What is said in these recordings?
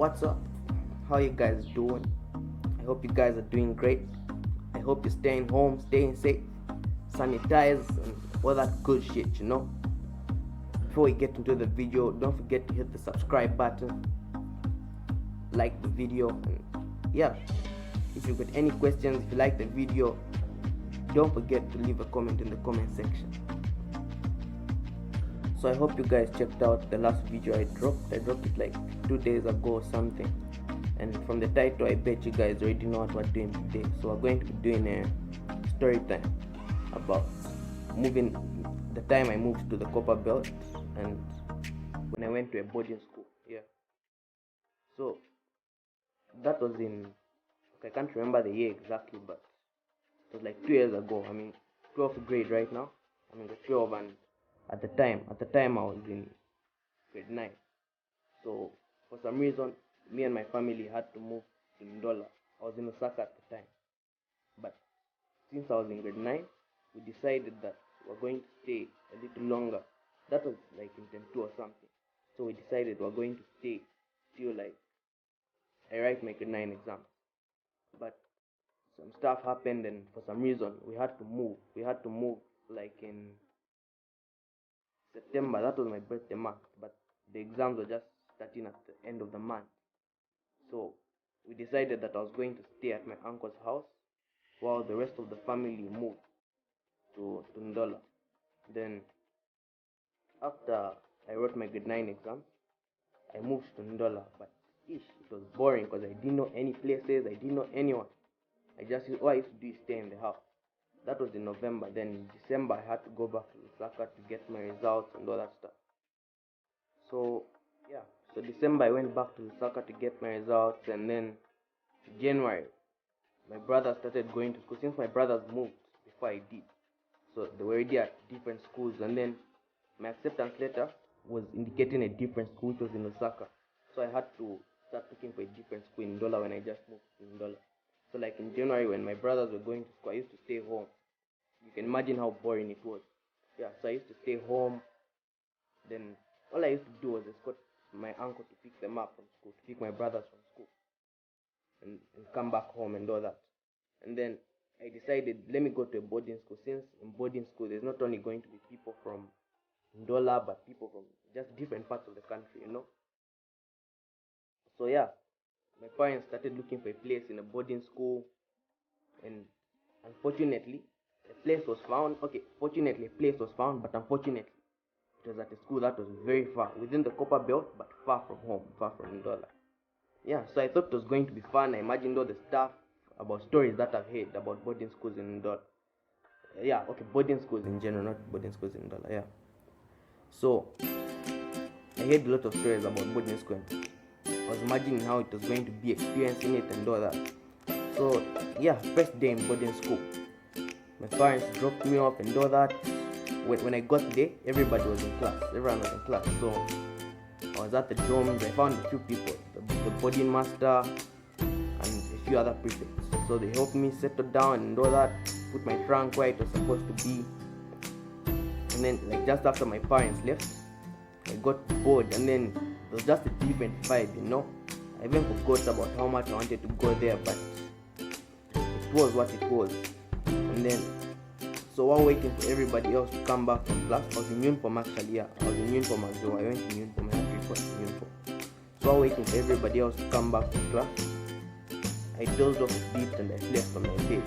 what's up? How you guys doing? I hope you guys are doing great. I hope you're staying home, staying safe, sanitize, and all that good shit. Before we get into the video, don't forget to hit the subscribe button, like the video, and yeah, if you've got any questions, if you like the video, don't forget to leave a comment in the comment section. So I hope you guys checked out the last video I dropped. I dropped it like 2 days ago or something, and from the title I bet you guys already know what we're doing today. So we're going to be doing a story time about the time I moved to the Copperbelt and when I went to a boarding school. So that was I can't remember the year exactly, but it was like 2 years ago. 12th grade right now. The 12, and at the time I was in grade 9. So for some reason, me and my family had to move to Ndola. I was in Osaka at the time, but since I was in grade 9, we decided that we're going to stay a little longer. That was like in term 2 or something. So we decided we're going to stay till like I write my grade 9 exams. But some stuff happened, and for some reason we had to move. We had to move like in September. That was my birthday month, but the exams were just starting at the end of the month. So we decided that I was going to stay at my uncle's house while the rest of the family moved to Ndola. Then after I wrote my grade 9 exams, I moved to Ndola, but it was boring because I didn't know any places, I didn't know anyone. All I used to do is stay in the house. That was in November. Then in December I had to go back to Osaka to get my results and all that stuff. So December I went back to Osaka to get my results, and then January my brother started going to school. Since my brothers moved before I did, so they were already at different schools, and then my acceptance letter was indicating a different school, which was in Osaka. So I had to start looking for a different school in Ndola when I just moved to Ndola. So like in January when my brothers were going to school, I used to stay home. You can imagine how boring it was. So I used to stay home. Then all I used to do was escort my uncle to pick them up from school, to pick my brothers from school, and come back home and all that. And then I decided, let me go to a boarding school, since in boarding school there's not only going to be people from Ndola, but people from just different parts of the country. So my parents started looking for a place in a boarding school, and unfortunately a place was found. Fortunately a place was found, but unfortunately it was at a school that was very far, within the Copperbelt, but far from home, far from Ndola. So I thought it was going to be fun. I imagined all the stuff about stories that I've heard about boarding schools in Ndola. Boarding schools in general, not boarding schools in Ndola. So I heard a lot of stories about boarding school. I was imagining how it was going to be, experiencing it and all that. So first day in boarding school, my parents dropped me off and all that. When I got there, everybody was in class. Everyone was in class. So I was at the dorms. I found a few people, the boarding master and a few other prefects. So they helped me settle down and all that, put my trunk where it was supposed to be. And then just after my parents left, I got bored, and then it was just a different vibe. I even forgot about how much I wanted to go there, but it was what it was. And then so while waiting for everybody else to come back from class, I was in uniform actually. I was in uniform as well. I went in uniform. I had to report in uniform. So while waiting for everybody else to come back from class, I dozed off a bit and I slept on my bed.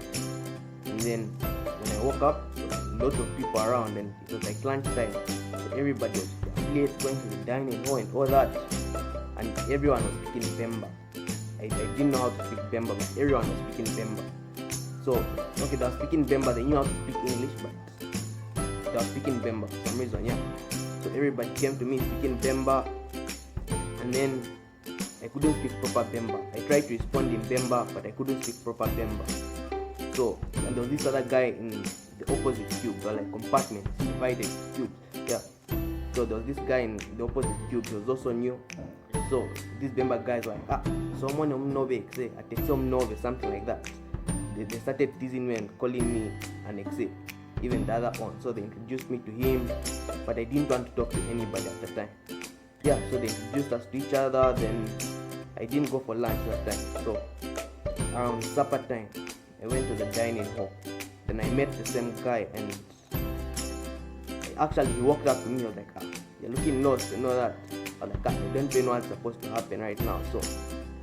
And then when I woke up, there was a lot of people around, and it was like lunchtime. So everybody was going to the dining hall and all that, and everyone was speaking Bemba. I didn't know how to speak Bemba, but everyone was speaking Bemba. So they were speaking Bemba. They knew how to speak English, but they were speaking Bemba for some reason. So everybody came to me speaking Bemba, and then I couldn't speak proper Bemba. I tried to respond in Bemba, but I couldn't speak proper Bemba. So, and there was this other guy in the opposite cube, like compartments, divided cubes. So there was this guy in the opposite cube. He was also new. So these Bemba guys were like, someone something like that. They started teasing me and calling me an exe, even the other one. So they introduced me to him, but I didn't want to talk to anybody at the time. So they introduced us to each other. Then I didn't go for lunch that time. So around supper time, I went to the dining hall. Then I met the same guy, and actually he walked up to me. He was like, you're looking lost and all that. I was like, I don't know what's supposed to happen right now. So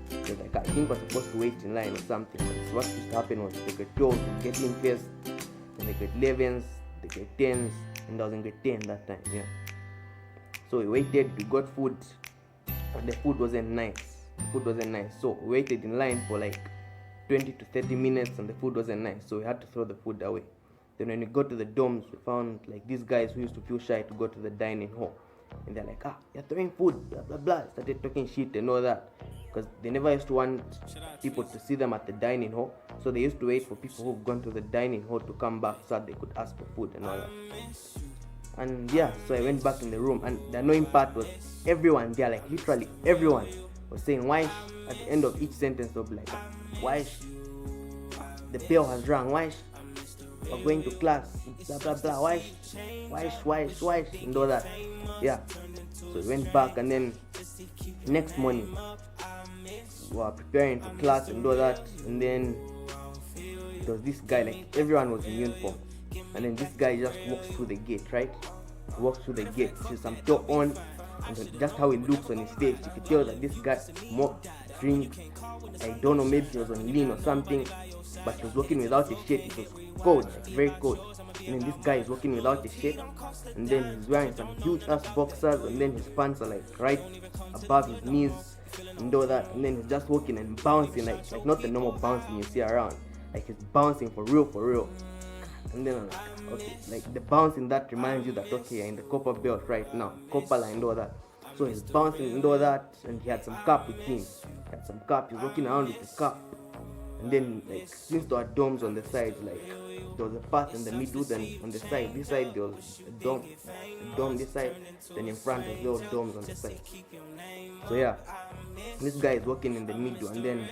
he was like, I think we're supposed to wait in line or something. But what used to happen was the grade 12 get in first, then the grade 11s, the grade 10s, and I was in grade 10 that time. Yeah. So we waited, we got food, and the food wasn't nice. So we waited in line for like 20 to 30 minutes, and the food wasn't nice. So we had to throw the food away. Then when we got to the dorms, we found like these guys who used to feel shy to go to the dining hall. And they're like, you're throwing food, blah, blah, blah. Started talking shit and all that. Because they never used to want people to see them at the dining hall. So they used to wait for people who've gone to the dining hall to come back so that they could ask for food and all that. And yeah, so I went back in the room, and the annoying part was everyone there, like literally everyone was saying why at the end of each sentence they'll be like, why the bell has rung, why we're going to class, blah blah blah, why and all that. Yeah. So we went back, and then next morning we were preparing for class and all that, and then there was this guy, like everyone was in uniform. And then this guy just walks through the gate, right? He walks through the gate, sees some top on, and just how he looks on his face, you could tell that this guy smoked, drink, I don't know, maybe he was on lean or something, but he was walking without a shirt. It was cold, like very cold. And then this guy is walking without a shirt, and then he's wearing some huge ass boxers, and then his pants are like right above his knees and all that. And then he's just walking and bouncing, like not the normal bouncing you see around, like he's bouncing for real. And then I'm like, okay, like the bouncing that reminds you that okay, you're in the Copperbelt right now, Copper line and all that. So he's bouncing and all that, and he had some cup with him. He's walking around with the cup. And then like since there are domes on the sides, like there was a path in the middle, then on the side, this side there was a dome this side, then in front there was domes on the side. So yeah, this guy is walking in the middle, and then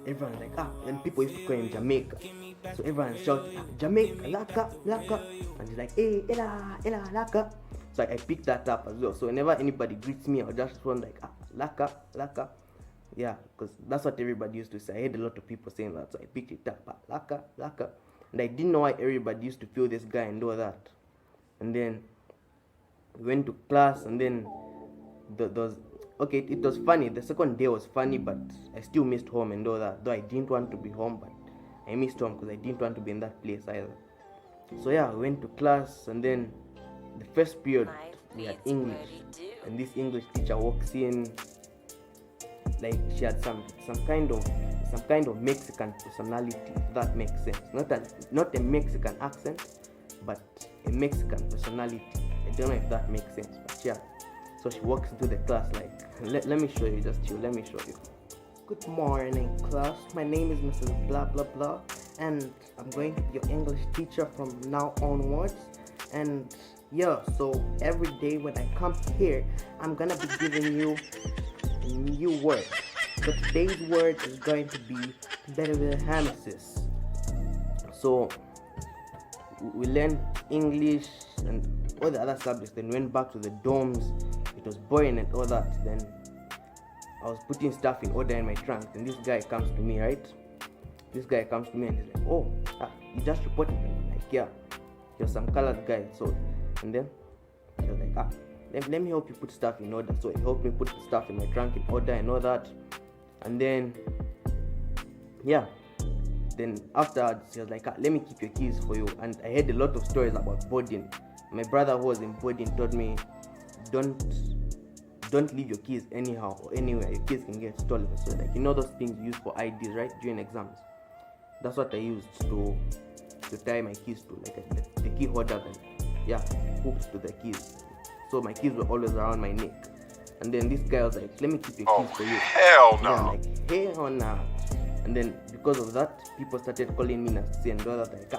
everyone's like, and people used to call him Jamaica. So everyone's shouting, Jamaica, laka. And he's like, hey, ela, laka. So I picked that up as well. So whenever anybody greets me, I'll just run like, laka. Yeah, because that's what everybody used to say. I heard a lot of people saying that, so I picked it up, laka. And I didn't know why everybody used to feel this guy and all that. And then we went to class, and then it was funny. The second day was funny, but I still missed home and all that. Though I didn't want to be home, but I missed home because I didn't want to be in that place either. So yeah, we went to class, and then the first period we had English, and this English teacher walks in, like she had some kind of Mexican personality, if that makes sense. Not a Mexican accent, but a Mexican personality. I don't know if that makes sense, but yeah. So she walks into the class like, let me show you, just chill, let me show you. Good morning, class. My name is Mrs. Blah Blah Blah, and I'm going to be your English teacher from now onwards. And yeah, so every day when I come here, I'm gonna be giving you a new word. So today's word is going to be Berbehamesis. So we learned English and all the other subjects, then went back to the dorms. It was boring and all that. Then I was putting stuff in order in my trunk, and this guy comes to me, right? This guy comes to me and he's like, oh, you just reported me. I'm like, yeah, you're some colored guy. So, and then he was like, let me help you put stuff in order. So he helped me put the stuff in my trunk in order and all that. And then, yeah, then afterwards he was like, let me keep your keys for you. And I heard a lot of stories about boarding. My brother who was in boarding told me, don't leave your keys anyhow or anywhere. Your keys can get stolen. So like, you know those things you use for IDs, right, during exams? That's what I used to tie my keys to, like the key holder, then yeah, hooked to the keys. So my keys were always around my neck. And then this guy was like, let me keep your keys for you. Hell no. Yeah, I'm like, hell no. And then because of that, people started calling me Nasi and all that. Like,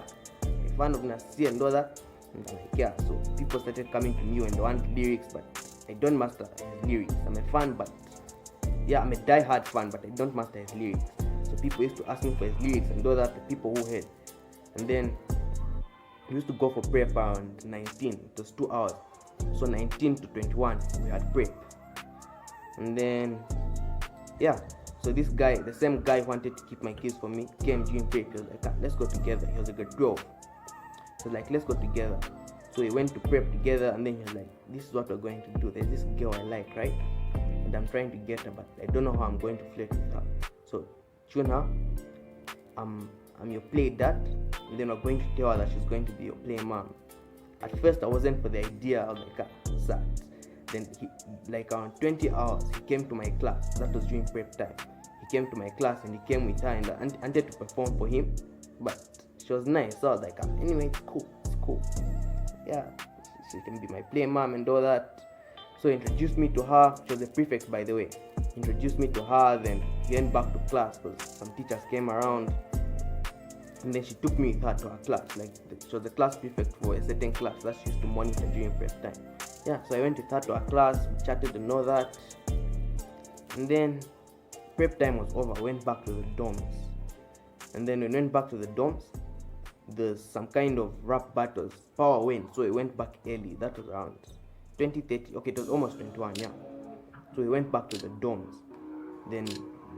a fan of Nasi and all that. And I'm like, yeah. So people started coming to me and they want lyrics, but I don't master his lyrics. I'm a fan, but yeah, I'm a die-hard fan, but I don't master his lyrics. So people used to ask me for his lyrics and all that, the people who heard. And then we used to go for prep around 19. It was 2 hours. So 19 to 21, we had prep. And then, yeah, So this guy, the same guy who wanted to keep my keys for me, came during prep. He was like, let's go together. He was like a 12. So like, let's go together. So we went to prep together, and then he was like, this is what we're going to do. There's this girl I like, right? And I'm trying to get her, but I don't know how I'm going to flirt with her. So tune her. I'm your play dad, and then we're going to tell her that she's going to be your play mom. At first I wasn't for the idea. I was like, sad. Then he, like around 20 hours, he came to my class. That was during prep time. He came to my class and he came with her and I wanted to perform for him, but she was nice. So I was like, anyway, it's cool. Yeah, she can be my play mom and all that. So he introduced me to her. She was a prefect, by the way. He introduced me to her. Then he went back to class because some teachers came around. And then she took me with her to her class. Like, she was the class prefect for a certain class that she used to monitor during prep time. Yeah, so I went with her to her class, we chatted and all that. And then prep time was over, went back to the dorms. And then when we went back to the dorms, there's some kind of rap battles. Power went, so we went back early. That was around 20:30. Okay, it was almost 21, yeah. So we went back to the dorms. Then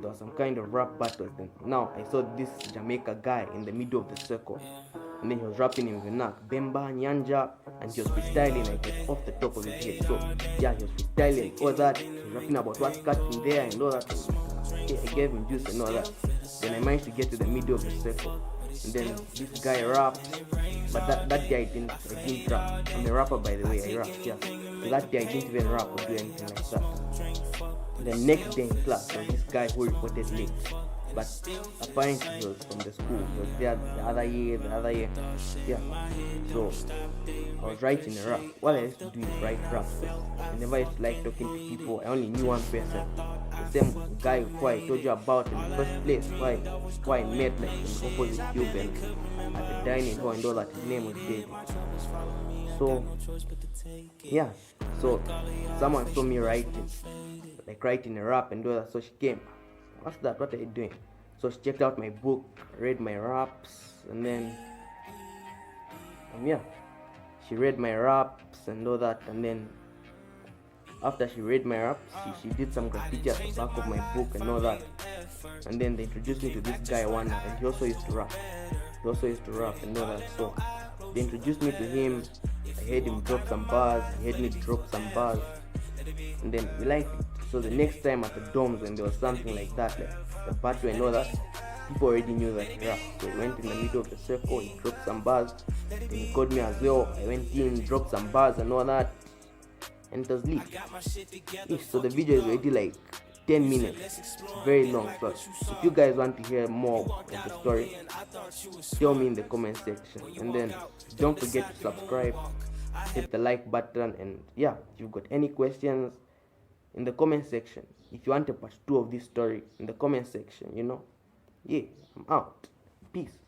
there was some kind of rap battles. Then now I saw this Jamaica guy in the middle of the circle. And then he was rapping in Venak, Bemba, Nyanja, and he was freestyling like off the top of his head. So yeah, he was freestyling all that. He was rapping about what's cutting there and all that. Okay, I gave him juice and all that. Then I managed to get to the middle of the circle. And then this guy rapped, but that guy I didn't rap. I'm a rapper, by the way, I rap, yeah. So that day I didn't even rap or do anything like that. The next day in class, there was this guy who reported late. But apparently he was from the school. He was there the other year. Yeah. So I was writing a rap. What I used to do is write raps. I never used to like talking to people. I only knew one person. The same guy who I told you about in the first place, who I met like in the opposite building at the dining hall and all that. His name was David. So yeah. So someone saw me writing a rap and all that. So she came. What's that? What are you doing? So she checked out my book, read my raps, and then she read my raps and all that. And then after she read my raps, she did some graffiti at the back of my book and all that. And then they introduced me to this guy one night, and he also used to rap and all that. So they introduced me to him. I heard him drop some bars. He heard me drop some bars, and then we liked it. So the next time at the dorms when there was something like that, like the battle and all that, people already knew that he rapped. So we went in the middle of the circle, he dropped some bars, then he called me as well. I went in, dropped some bars and all that, and it was lit. So the video is already like 10 minutes. It's very long. So if you guys want to hear more of the story, tell me in the comment section. And then don't forget to subscribe, hit the like button, and yeah, if you've got any questions, in the comment section. If you want a part 2 of this story, in the comment section, Yeah, I'm out. Peace.